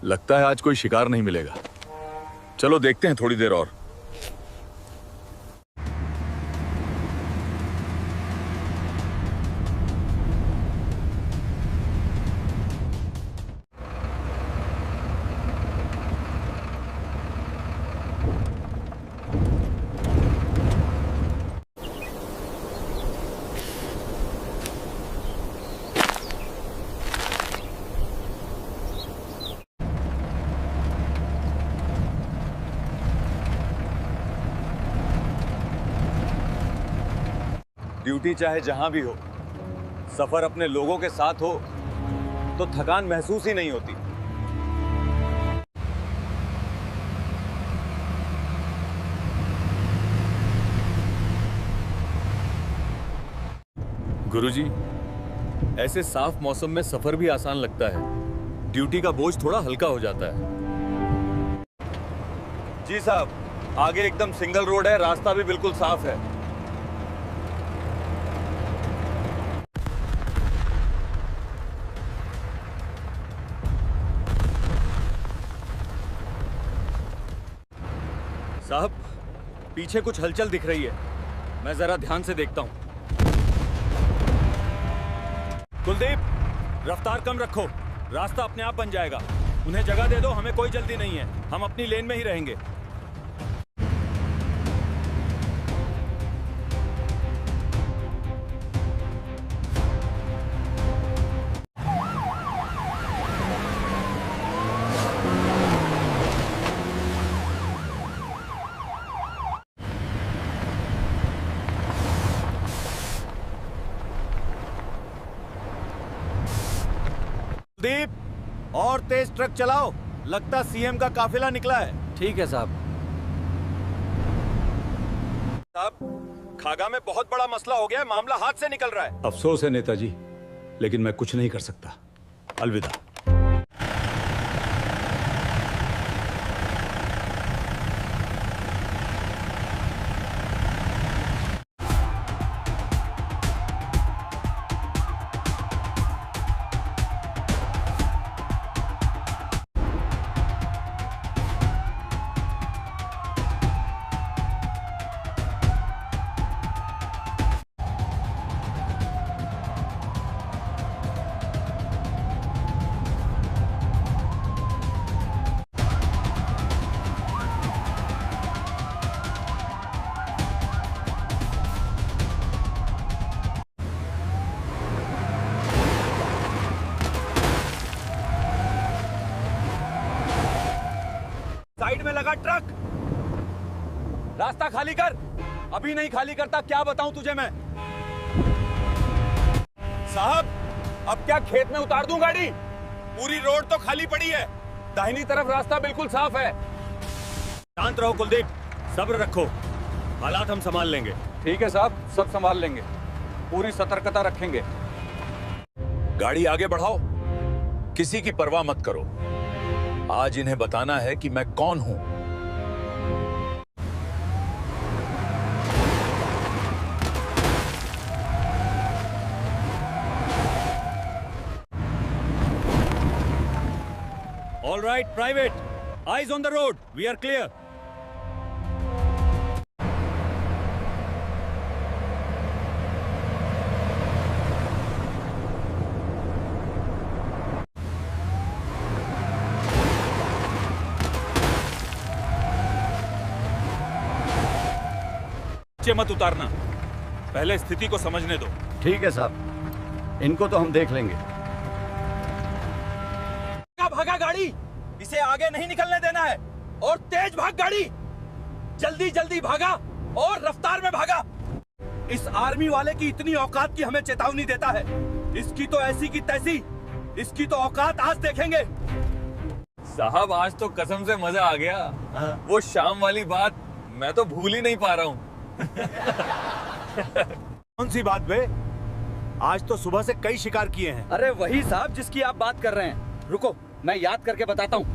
लगता है आज कोई शिकार नहीं मिलेगा। चलो देखते हैं थोड़ी देर और। ड्यूटी चाहे जहां भी हो, सफर अपने लोगों के साथ हो तो थकान महसूस ही नहीं होती। गुरुजी, ऐसे साफ मौसम में सफर भी आसान लगता है। ड्यूटी का बोझ थोड़ा हल्का हो जाता है। जी साहब, आगे एकदम सिंगल रोड है, रास्ता भी बिल्कुल साफ है। साहब, पीछे कुछ हलचल दिख रही है, मैं जरा ध्यान से देखता हूं। कुलदीप, रफ्तार कम रखो, रास्ता अपने आप बन जाएगा। उन्हें जगह दे दो, हमें कोई जल्दी नहीं है, हम अपनी लेन में ही रहेंगे। दीप, और तेज ट्रक चलाओ, लगता सीएम का काफिला निकला है। ठीक है साहब। साहब, खागा में बहुत बड़ा मसला हो गया है, मामला हाथ से निकल रहा है। अफसोस है नेताजी, लेकिन मैं कुछ नहीं कर सकता। अलविदा। साइड में लगा ट्रक, रास्ता खाली कर। अभी नहीं खाली करता क्या बताऊं तुझे मैं। साहब, अब क्या खेत में उतार दूं गाड़ी? पूरी रोड तो खाली पड़ी है, दाहिनी तरफ रास्ता बिल्कुल साफ है। शांत रहो कुलदीप, सब्र रखो, हालात हम संभाल लेंगे। ठीक है साहब, सब संभाल लेंगे, पूरी सतर्कता रखेंगे। गाड़ी आगे बढ़ाओ, किसी की परवाह मत करो। आज इन्हें बताना है कि मैं कौन हूं। All right, private. Eyes on the road. We are clear. नीचे मत उतारना, पहले स्थिति को समझने दो। ठीक है साहब, इनको तो हम देख लेंगे। भागा गाड़ी, इसे आगे नहीं निकलने देना है। और तेज भाग गाड़ी, जल्दी जल्दी भागा और रफ्तार में भागा। इस आर्मी वाले की इतनी औकात की हमें चेतावनी देता है। इसकी तो ऐसी की तैसी, इसकी तो औकात आज देखेंगे। साहब, आज तो कसम से मजा आ गया। वो शाम वाली बात मैं तो भूल ही नहीं पा रहा हूँ। कौन सी बात बे? आज तो सुबह से कई शिकार किए हैं। अरे वही साहब जिसकी आप बात कर रहे हैं। रुको, मैं याद करके बताता हूँ।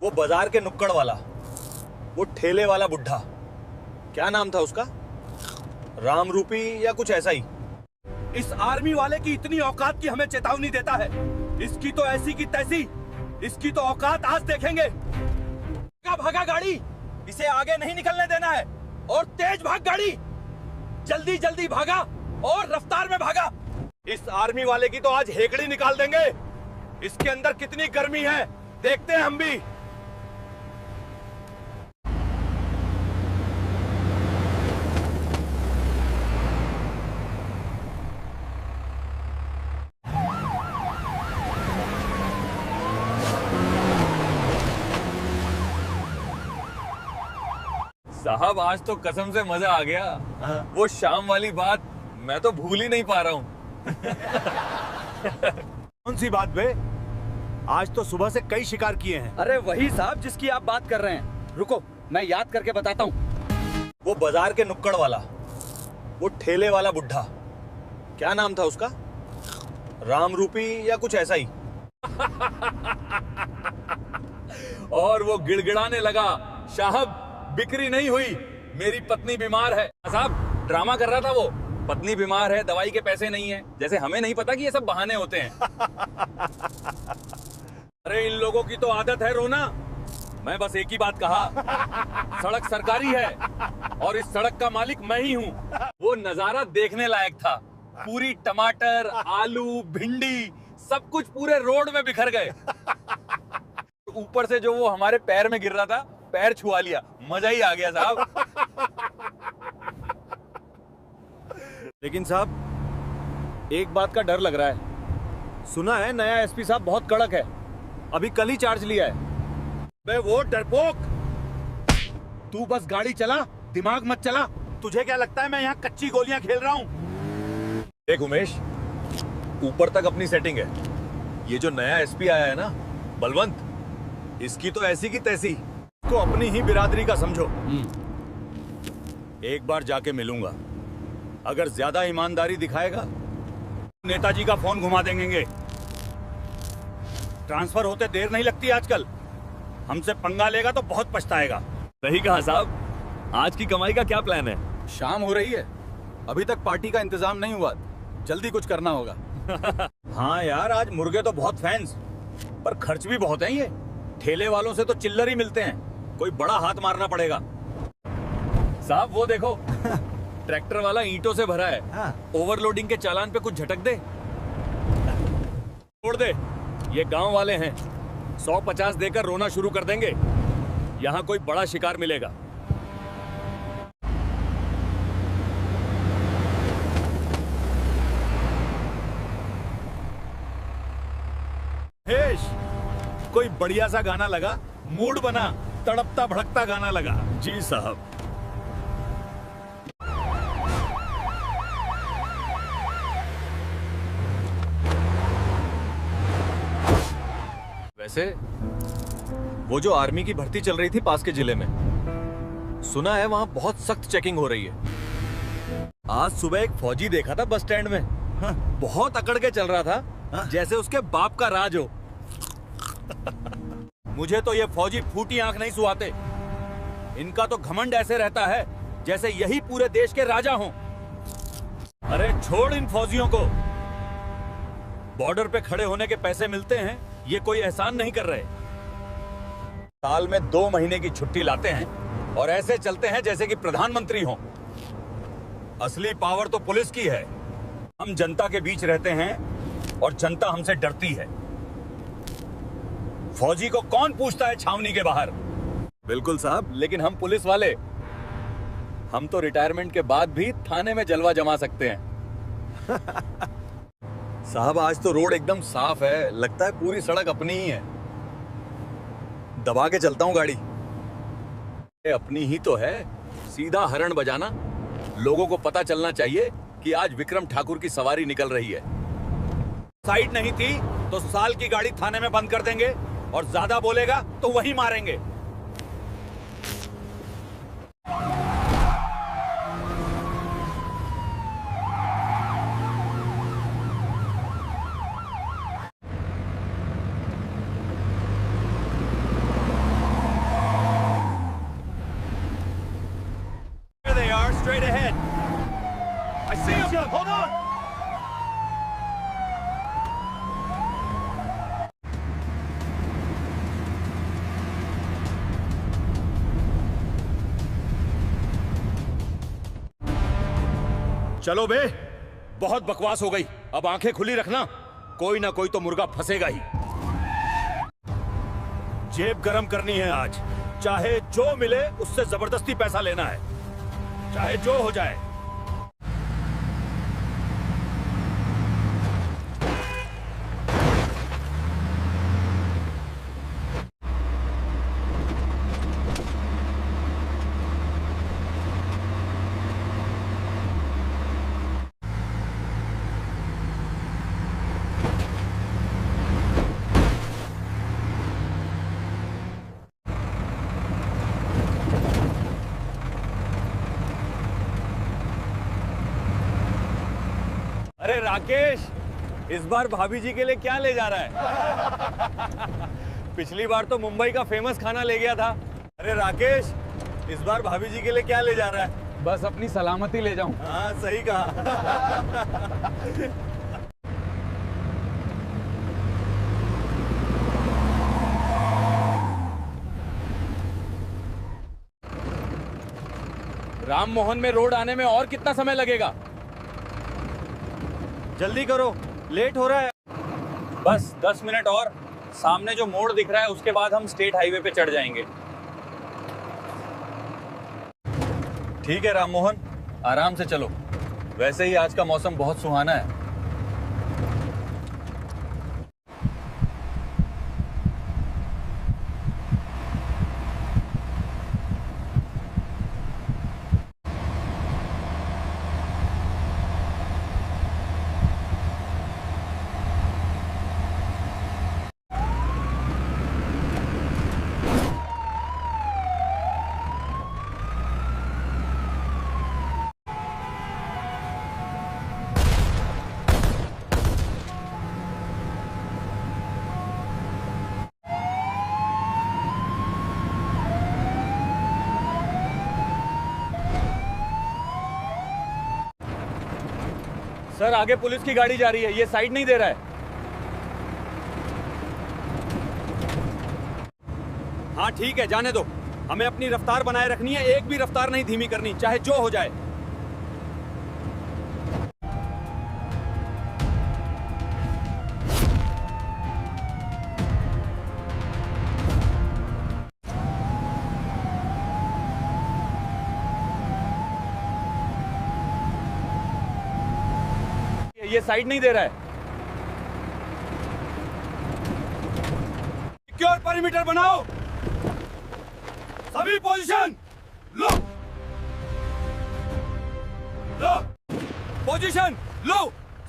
वो बाजार के नुक्कड़ वाला, वो ठेले वाला बुढ़ा, क्या नाम था उसका? राम रूपी या कुछ ऐसा ही। इस आर्मी वाले की इतनी औकात की हमें चेतावनी देता है। इसकी तो ऐसी की तैसी, इसकी तो औकात आज देखेंगे। भागा भागा गाड़ी, इसे आगे नहीं निकलने देना है। और तेज भाग गाड़ी, जल्दी जल्दी भागा और रफ्तार में भागा। इस आर्मी वाले की तो आज हेकड़ी निकाल देंगे। इसके अंदर कितनी गर्मी है देखते हैं हम भी। साहब आज तो कसम से मजा आ गया। वो शाम वाली बात मैं तो भूल ही नहीं पा रहा हूँ। कौन सी बात बे? आज तो सुबह से कई शिकार किए हैं। अरे वही साहब जिसकी आप बात कर रहे हैं। रुको मैं याद करके बताता हूँ। वो बाजार के नुक्कड़ वाला, वो ठेले वाला बुढ़ा, क्या नाम था उसका? राम रूपी या कुछ ऐसा ही। और वो गिड़गिड़ाने लगा, साहब बिक्री नहीं हुई, मेरी पत्नी बीमार है। साहब ड्रामा कर रहा था वो, पत्नी बीमार है, दवाई के पैसे नहीं है। जैसे हमें नहीं पता कि ये सब बहाने होते हैं। अरे इन लोगों की तो आदत है रोना। मैं बस एक ही बात कहा, सड़क सरकारी है और इस सड़क का मालिक मैं ही हूँ। वो नजारा देखने लायक था। पूरी टमाटर, आलू, भिंडी सब कुछ पूरे रोड में बिखर गए। ऊपर से जो वो हमारे पैर में गिर रहा था, पैर छुआ लिया, मजा ही आ गया साहब। लेकिन साहब एक बात का डर लग रहा है। सुना है नया एसपी साहब बहुत कड़क है, अभी कल ही चार्ज लिया है। बे वो डरपोक, तू बस गाड़ी चला, दिमाग मत चला। तुझे क्या लगता है मैं यहाँ कच्ची गोलियां खेल रहा हूँ? देख उमेश, ऊपर तक अपनी सेटिंग है। ये जो नया एसपी आया है ना, बलवंत, इसकी तो ऐसी की तैसी। को अपनी ही बिरादरी का समझो। एक बार जाके मिलूंगा, अगर ज्यादा ईमानदारी दिखाएगा नेताजी का फोन घुमा देंगे। ट्रांसफर होते देर नहीं लगती आजकल। हमसे पंगा लेगा तो बहुत पछताएगा। सही कहा साहब। आज की कमाई का क्या प्लान है? शाम हो रही है, अभी तक पार्टी का इंतजाम नहीं हुआ, जल्दी कुछ करना होगा। हाँ यार, आज मुर्गे तो बहुत फैंस, पर खर्च भी बहुत है। ये ठेले वालों से तो चिल्लर ही मिलते हैं, कोई बड़ा हाथ मारना पड़ेगा। साहब वो देखो, ट्रैक्टर वाला ईंटों से भरा है। हाँ। ओवरलोडिंग के चालान पे कुछ झटक दे। छोड़ दे, ये गांव वाले हैं, 150 देकर रोना शुरू कर देंगे। यहाँ कोई बड़ा शिकार मिलेगा। हेश, कोई बढ़िया सा गाना लगा, मूड बना, तड़पता भड़कता गाना लगा। जी साहब। वैसे वो जो आर्मी की भर्ती चल रही थी पास के जिले में, सुना है वहां बहुत सख्त चेकिंग हो रही है। आज सुबह एक फौजी देखा था बस स्टैंड में। हाँ। बहुत अकड़ के चल रहा था। हाँ। जैसे उसके बाप का राज हो। मुझे तो ये फौजी फूटी आंख नहीं सुहाते। इनका तो घमंड ऐसे रहता है जैसे यही पूरे देश के राजा हों। अरे छोड़ इन फौजियों को, बॉर्डर पे खड़े होने के पैसे मिलते हैं, ये कोई एहसान नहीं कर रहे। साल में 2 महीने की छुट्टी लाते हैं और ऐसे चलते हैं जैसे कि प्रधानमंत्री हों। असली पावर तो पुलिस की है। हम जनता के बीच रहते हैं और जनता हमसे डरती है। फौजी को कौन पूछता है छावनी के बाहर? बिल्कुल साहब, लेकिन हम पुलिस वाले, हम तो रिटायरमेंट के बाद भी थाने में जलवा जमा सकते हैं। साहब आज तो रोड एकदम साफ है, लगता है पूरी सड़क अपनी ही है। दबा के चलता हूँ गाड़ी। ये अपनी ही तो है, सीधा हरण बजाना। लोगों को पता चलना चाहिए कि आज विक्रम ठाकुर की सवारी निकल रही है। साइड नहीं थी तो साल की गाड़ी थाने में बंद कर देंगे और ज्यादा बोलेगा तो वहीं मारेंगे। They are straight ahead. I see him. Hold on. चलो बे, बहुत बकवास हो गई। अब आंखें खुली रखना, कोई ना कोई तो मुर्गा फंसेगा ही। जेब गरम करनी है आज, चाहे जो मिले उससे जबरदस्ती पैसा लेना है, चाहे जो हो जाए। अरे राकेश, इस बार भाभी जी के लिए क्या ले जा रहा है? पिछली बार तो मुंबई का फेमस खाना ले गया था। अरे राकेश, इस बार भाभी जी के लिए क्या ले जा रहा है? बस अपनी सलामती ले जाऊं। हाँ, सही कहा। राम मोहन में रोड आने में और कितना समय लगेगा? जल्दी करो, लेट हो रहा है। बस 10 मिनट और। सामने जो मोड़ दिख रहा है उसके बाद हम स्टेट हाईवे पे चढ़ जाएंगे। ठीक है राम मोहन, आराम से चलो। वैसे ही आज का मौसम बहुत सुहाना है। सर, आगे पुलिस की गाड़ी जा रही है, ये साइड नहीं दे रहा है। हाँ ठीक है, जाने दो। हमें अपनी रफ्तार बनाए रखनी है, एक भी रफ्तार नहीं धीमी करनी, चाहे जो हो जाए। ये साइड नहीं दे रहा है। सिक्योर पेरिमीटर बनाओ, सभी पोजीशन लो, लो पोजीशन लो,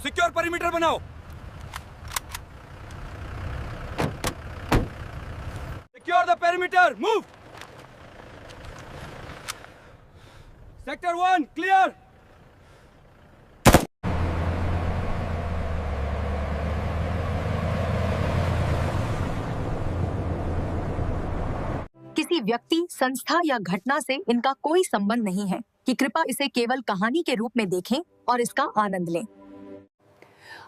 सिक्योर पेरिमीटर बनाओ। Secure the perimeter, move. Sector 1 clear. किसी व्यक्ति, संस्था या घटना से इनका कोई संबंध नहीं है कि कृपया इसे केवल कहानी के रूप में देखें और इसका आनंद लें।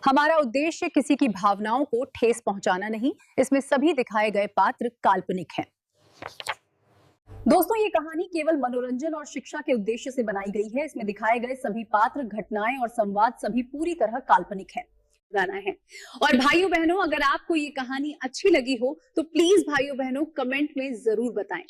हमारा उद्देश्य किसी की भावनाओं को ठेस पहुंचाना नहीं। इसमें सभी दिखाए गए पात्र काल्पनिक हैं। दोस्तों, ये कहानी केवल मनोरंजन और शिक्षा के उद्देश्य से बनाई गई है। इसमें दिखाए गए सभी पात्र, घटनाएं और संवाद सभी पूरी तरह काल्पनिक है, गाना है। और भाइयों बहनों, अगर आपको ये कहानी अच्छी लगी हो तो प्लीज भाइयों बहनों कमेंट में जरूर बताएं।